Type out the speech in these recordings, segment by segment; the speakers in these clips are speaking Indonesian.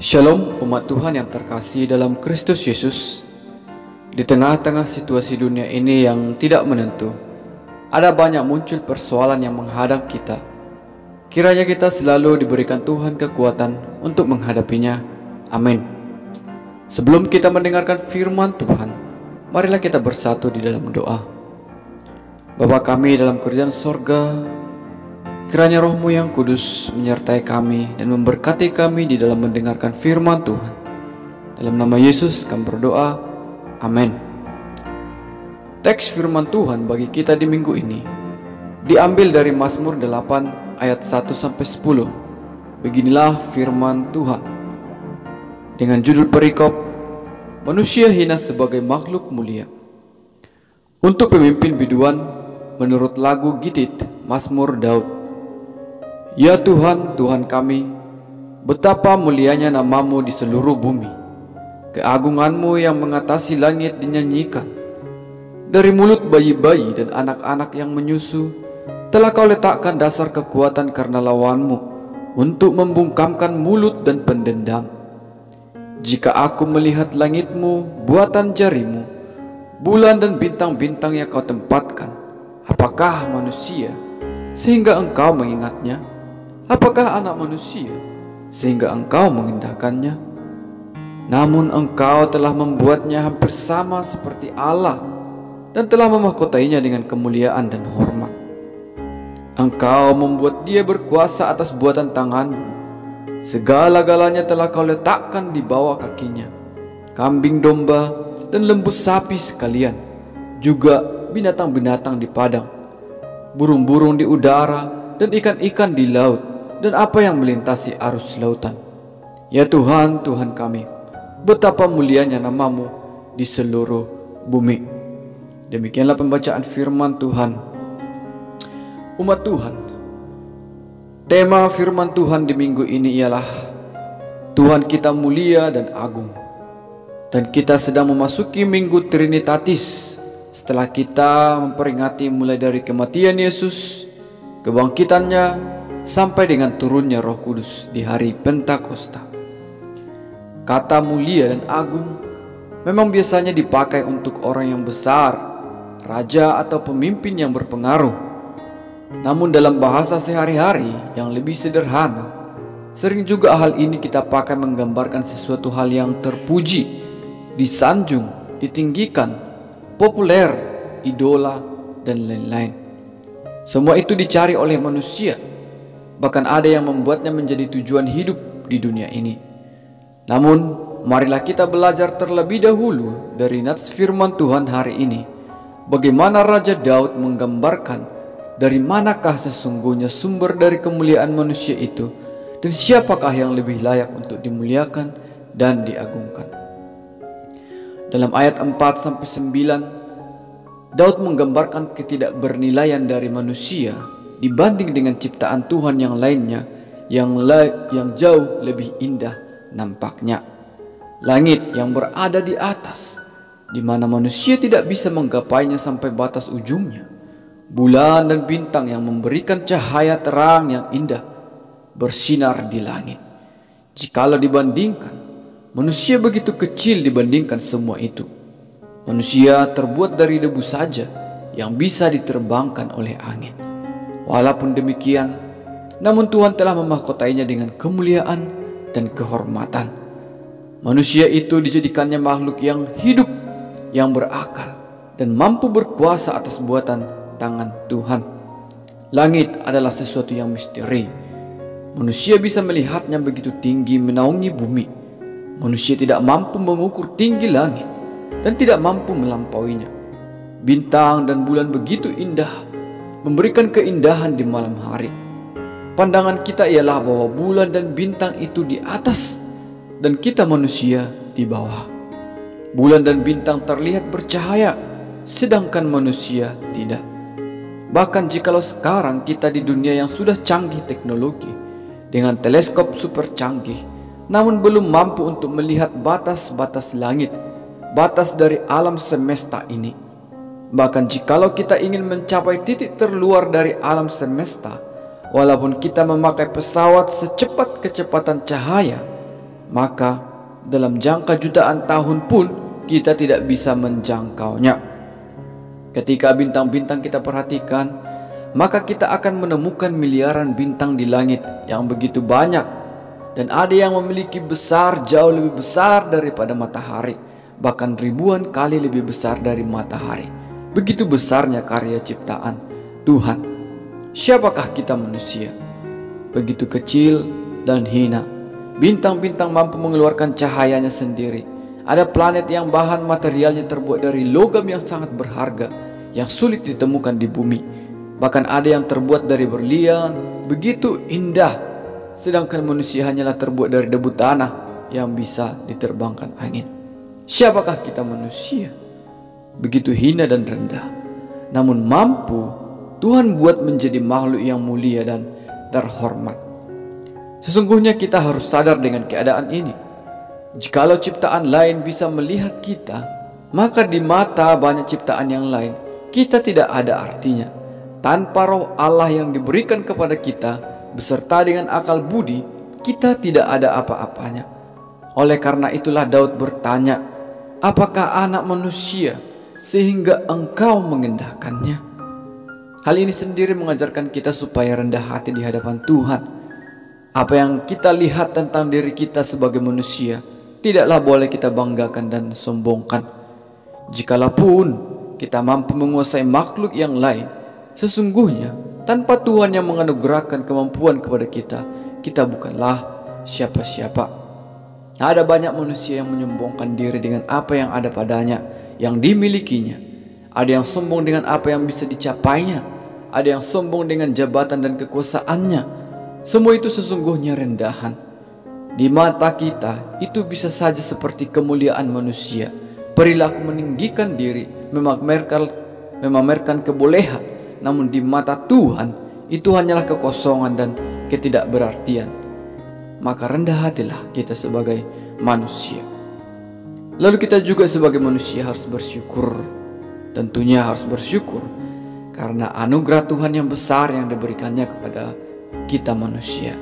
Shalom umat Tuhan yang terkasih dalam Kristus Yesus. Di tengah-tengah situasi dunia ini yang tidak menentu, ada banyak muncul persoalan yang menghadang kita. Kiranya kita selalu diberikan Tuhan kekuatan untuk menghadapinya. Amin. Sebelum kita mendengarkan firman Tuhan, marilah kita bersatu di dalam doa. Bapa kami dalam kerajaan sorga, kiranya Roh-Mu yang kudus menyertai kami dan memberkati kami di dalam mendengarkan firman Tuhan. Dalam nama Yesus kami berdoa, amin. Teks firman Tuhan bagi kita di minggu ini diambil dari Mazmur 8 ayat 1-10. Beginilah firman Tuhan dengan judul perikop, Manusia hina sebagai makhluk mulia. Untuk pemimpin biduan menurut lagu Gitit Mazmur Daud. Ya Tuhan, Tuhan kami, betapa mulianya nama-Mu di seluruh bumi. Keagungan-Mu yang mengatasi langit dinyanyikan. Dari mulut bayi-bayi dan anak-anak yang menyusu, telah Kau letakkan dasar kekuatan karena lawan-Mu, untuk membungkamkan mulut dan pendendam. Jika aku melihat langit-Mu, buatan jari-Mu, bulan dan bintang-bintang yang Kau tempatkan, apakah manusia sehingga Engkau mengingatnya? Apakah anak manusia sehingga Engkau mengindahkannya? Namun Engkau telah membuatnya hampir sama seperti Allah dan telah memahkotainya dengan kemuliaan dan hormat. Engkau membuat dia berkuasa atas buatan tangan-Mu. Segala-galanya telah Kau letakkan di bawah kakinya, kambing domba dan lembu sapi sekalian, juga binatang-binatang di padang, burung-burung di udara dan ikan-ikan di laut, dan apa yang melintasi arus lautan. Ya Tuhan, Tuhan kami, betapa mulianya nama-Mu di seluruh bumi. Demikianlah pembacaan firman Tuhan. Umat Tuhan, tema firman Tuhan di minggu ini ialah Tuhan kita mulia dan agung. Dan kita sedang memasuki minggu Trinitatis setelah kita memperingati mulai dari kematian Yesus, kebangkitannya, sampai dengan turunnya Roh Kudus di hari Pentakosta. Kata mulia dan agung memang biasanya dipakai untuk orang yang besar, raja atau pemimpin yang berpengaruh. Namun dalam bahasa sehari-hari yang lebih sederhana, sering juga hal ini kita pakai menggambarkan sesuatu hal yang terpuji, disanjung, ditinggikan, populer, idola, dan lain-lain. Semua itu dicari oleh manusia. Bahkan ada yang membuatnya menjadi tujuan hidup di dunia ini. Namun, marilah kita belajar terlebih dahulu dari nats firman Tuhan hari ini, bagaimana Raja Daud menggambarkan dari manakah sesungguhnya sumber dari kemuliaan manusia itu, dan siapakah yang lebih layak untuk dimuliakan dan diagungkan. Dalam ayat 4-9, Daud menggambarkan ketidakbernilaian dari manusia dibanding dengan ciptaan Tuhan yang lainnya yang jauh lebih indah nampaknya. Langit yang berada di atas, di mana manusia tidak bisa menggapainya sampai batas ujungnya. Bulan dan bintang yang memberikan cahaya terang yang indah bersinar di langit. Jikalau dibandingkan, manusia begitu kecil dibandingkan semua itu. Manusia terbuat dari debu saja yang bisa diterbangkan oleh angin. Walaupun demikian, namun Tuhan telah memahkotainya dengan kemuliaan dan kehormatan. Manusia itu dijadikannya makhluk yang hidup, yang berakal, dan mampu berkuasa atas buatan tangan Tuhan. Langit adalah sesuatu yang misteri. Manusia bisa melihatnya begitu tinggi menaungi bumi. Manusia tidak mampu mengukur tinggi langit dan tidak mampu melampauinya. Bintang dan bulan begitu indah, memberikan keindahan di malam hari. Pandangan kita ialah bahwa bulan dan bintang itu di atas dan kita manusia di bawah. Bulan dan bintang terlihat bercahaya, sedangkan manusia tidak. Bahkan jikalau sekarang kita di dunia yang sudah canggih teknologi, dengan teleskop super canggih, namun belum mampu untuk melihat batas-batas langit, batas dari alam semesta ini. Bahkan jikalau kita ingin mencapai titik terluar dari alam semesta, walaupun kita memakai pesawat secepat kecepatan cahaya, maka dalam jangka jutaan tahun pun kita tidak bisa menjangkaunya. Ketika bintang-bintang kita perhatikan, maka kita akan menemukan miliaran bintang di langit yang begitu banyak, dan ada yang memiliki besar jauh lebih besar daripada matahari, bahkan ribuan kali lebih besar dari matahari. Begitu besarnya karya ciptaan Tuhan. Siapakah kita manusia? Begitu kecil dan hina. Bintang-bintang mampu mengeluarkan cahayanya sendiri. Ada planet yang bahan materialnya terbuat dari logam yang sangat berharga, yang sulit ditemukan di bumi. Bahkan ada yang terbuat dari berlian, begitu indah. Sedangkan manusia hanyalah terbuat dari debu tanah yang bisa diterbangkan angin. Siapakah kita manusia? Begitu hina dan rendah, namun mampu Tuhan buat menjadi makhluk yang mulia dan terhormat. Sesungguhnya kita harus sadar dengan keadaan ini. Jikalau ciptaan lain bisa melihat kita, maka di mata banyak ciptaan yang lain kita tidak ada artinya. Tanpa roh Allah yang diberikan kepada kita beserta dengan akal budi, kita tidak ada apa-apanya. Oleh karena itulah Daud bertanya, apakah anak manusia sehingga engkau mengendahkannya? Hal ini sendiri mengajarkan kita supaya rendah hati di hadapan Tuhan. Apa yang kita lihat tentang diri kita sebagai manusia tidaklah boleh kita banggakan dan sombongkan. Jikalapun kita mampu menguasai makhluk yang lain, sesungguhnya tanpa Tuhan yang menganugerahkan kemampuan kepada kita, kita bukanlah siapa-siapa. Ada banyak manusia yang menyombongkan diri dengan apa yang ada padanya, yang dimilikinya. Ada yang sombong dengan apa yang bisa dicapainya. Ada yang sombong dengan jabatan dan kekuasaannya. Semua itu sesungguhnya rendahan. Di mata kita itu bisa saja seperti kemuliaan manusia, perilaku meninggikan diri, memamerkan kebolehan. Namun di mata Tuhan itu hanyalah kekosongan dan ketidakberartian. Maka rendah hatilah kita sebagai manusia. Lalu kita juga sebagai manusia harus bersyukur. Tentunya harus bersyukur karena anugerah Tuhan yang besar yang diberikannya kepada kita manusia.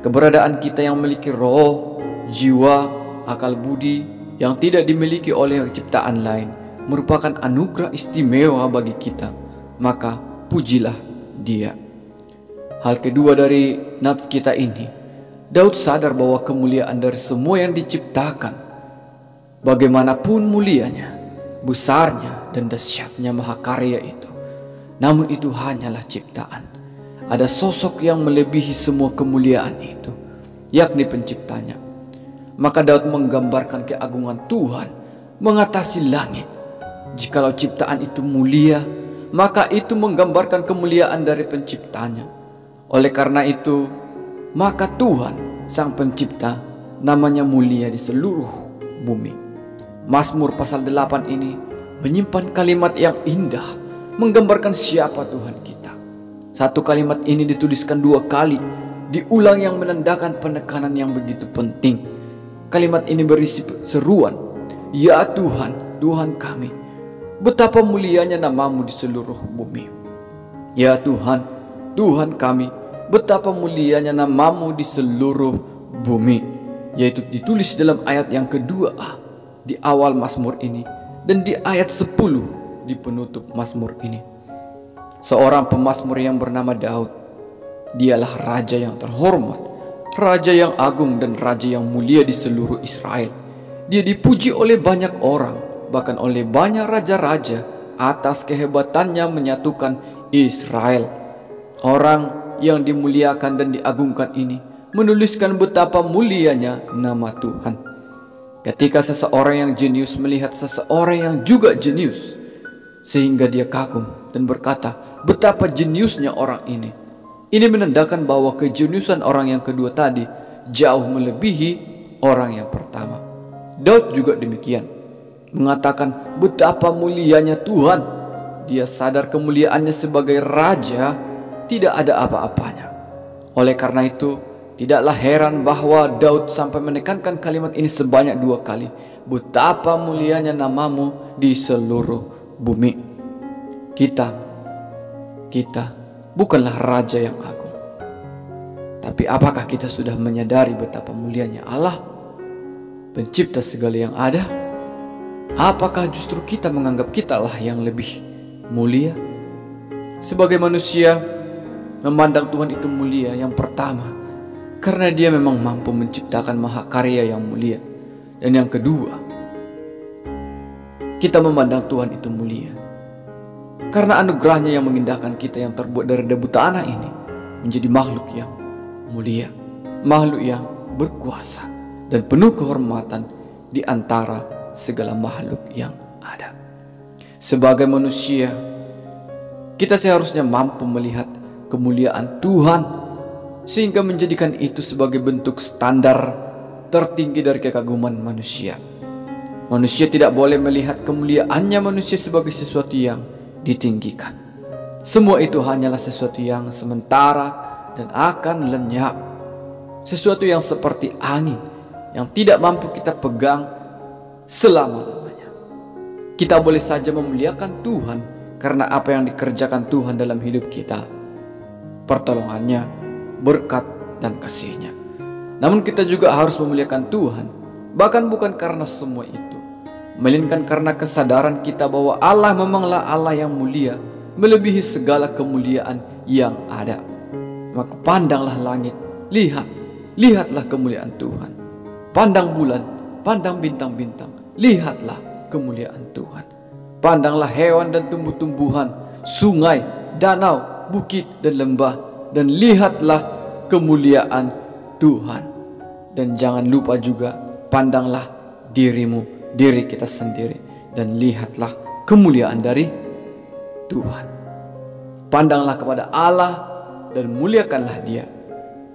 Keberadaan kita yang memiliki roh, jiwa, akal budi yang tidak dimiliki oleh ciptaan lain merupakan anugerah istimewa bagi kita. Maka pujilah Dia. Hal kedua dari nats kita ini, Daud sadar bahwa kemuliaan dari semua yang diciptakan, bagaimanapun mulianya, besarnya dan dahsyatnya mahakarya itu, namun itu hanyalah ciptaan. Ada sosok yang melebihi semua kemuliaan itu, yakni penciptanya. Maka Daud menggambarkan keagungan Tuhan mengatasi langit. Jikalau ciptaan itu mulia, maka itu menggambarkan kemuliaan dari penciptanya. Oleh karena itu, maka Tuhan Sang Pencipta namanya mulia di seluruh bumi. Mazmur pasal 8 ini menyimpan kalimat yang indah menggambarkan siapa Tuhan kita. Satu kalimat ini dituliskan 2 kali, diulang yang menandakan penekanan yang begitu penting. Kalimat ini berisi seruan, ya Tuhan, Tuhan kami, betapa mulianya namamu di seluruh bumi. Ya Tuhan, Tuhan kami, betapa mulianya namamu di seluruh bumi. Yaitu ditulis dalam ayat yang kedua di awal Mazmur ini, dan di ayat 10 di penutup Mazmur ini. Seorang pemazmur yang bernama Daud, dialah raja yang terhormat, raja yang agung dan raja yang mulia di seluruh Israel. Dia dipuji oleh banyak orang, bahkan oleh banyak raja-raja atas kehebatannya menyatukan Israel. Orang yang dimuliakan dan diagungkan ini menuliskan betapa mulianya nama Tuhan. Ketika seseorang yang jenius melihat seseorang yang juga jenius, sehingga dia kagum dan berkata, betapa jeniusnya orang ini. Ini menandakan bahwa kejeniusan orang yang kedua tadi jauh melebihi orang yang pertama. Daud juga demikian, mengatakan betapa mulianya Tuhan. Dia sadar kemuliaannya sebagai raja tidak ada apa-apanya. Oleh karena itu, tidaklah heran bahwa Daud sampai menekankan kalimat ini sebanyak 2 kali. Betapa mulianya namamu di seluruh bumi. Kita bukanlah raja yang agung. Tapi apakah kita sudah menyadari betapa mulianya Allah? pencipta segala yang ada? Apakah justru kita menganggap kitalah yang lebih mulia? Sebagai manusia, memandang Tuhan itu mulia yang pertama karena Dia memang mampu menciptakan mahakarya yang mulia. Dan yang kedua, kita memandang Tuhan itu mulia karena anugerahnya yang mengindahkan kita yang terbuat dari debu tanah ini menjadi makhluk yang mulia, makhluk yang berkuasa dan penuh kehormatan di antara segala makhluk yang ada. Sebagai manusia, kita seharusnya mampu melihat kemuliaan Tuhan sehingga menjadikan itu sebagai bentuk standar tertinggi dari kekaguman manusia. Manusia tidak boleh melihat kemuliaannya manusia sebagai sesuatu yang ditinggikan. Semua itu hanyalah sesuatu yang sementara dan akan lenyap. Sesuatu yang seperti angin yang tidak mampu kita pegang selama-lamanya. Kita boleh saja memuliakan Tuhan karena apa yang dikerjakan Tuhan dalam hidup kita, pertolongannya, berkat dan kasih-Nya. Namun kita juga harus memuliakan Tuhan, bahkan bukan karena semua itu, melainkan karena kesadaran kita bahwa Allah memanglah Allah yang mulia, melebihi segala kemuliaan yang ada. Maka pandanglah langit, lihatlah kemuliaan Tuhan. Pandang bulan, pandang bintang-bintang, lihatlah kemuliaan Tuhan. Pandanglah hewan dan tumbuh-tumbuhan, sungai, danau, bukit dan lembah, dan lihatlah kemuliaan Tuhan. Dan jangan lupa juga, pandanglah dirimu, diri kita sendiri, dan lihatlah kemuliaan dari Tuhan. Pandanglah kepada Allah dan muliakanlah Dia.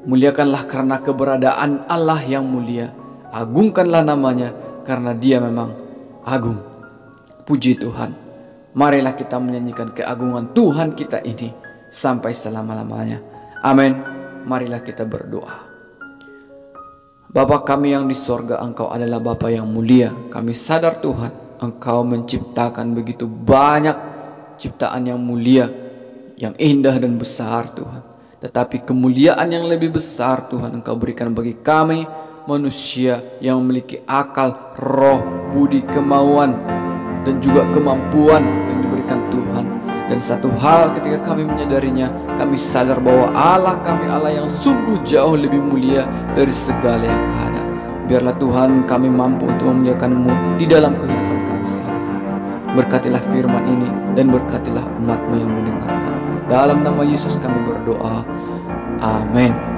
Muliakanlah karena keberadaan Allah yang mulia. Agungkanlah namanya karena Dia memang agung. Puji Tuhan. Marilah kita menyanyikan keagungan Tuhan kita ini sampai selama-lamanya. Amin. Marilah kita berdoa. Bapa kami yang di sorga, Engkau adalah Bapa yang mulia. Kami sadar Tuhan, Engkau menciptakan begitu banyak ciptaan yang mulia, yang indah dan besar Tuhan. Tetapi kemuliaan yang lebih besar Tuhan Engkau berikan bagi kami manusia yang memiliki akal, roh, budi, kemauan dan juga kemampuan yang diberikan Tuhan. Dan satu hal ketika kami menyadarinya, kami sadar bahwa Allah kami Allah yang sungguh jauh lebih mulia dari segala yang ada. Biarlah Tuhan kami mampu untuk memuliakan-Mu di dalam kehidupan kami sehari-hari. Berkatilah firman ini dan berkatilah umat-Mu yang mendengarkan. Dalam nama Yesus kami berdoa. Amin.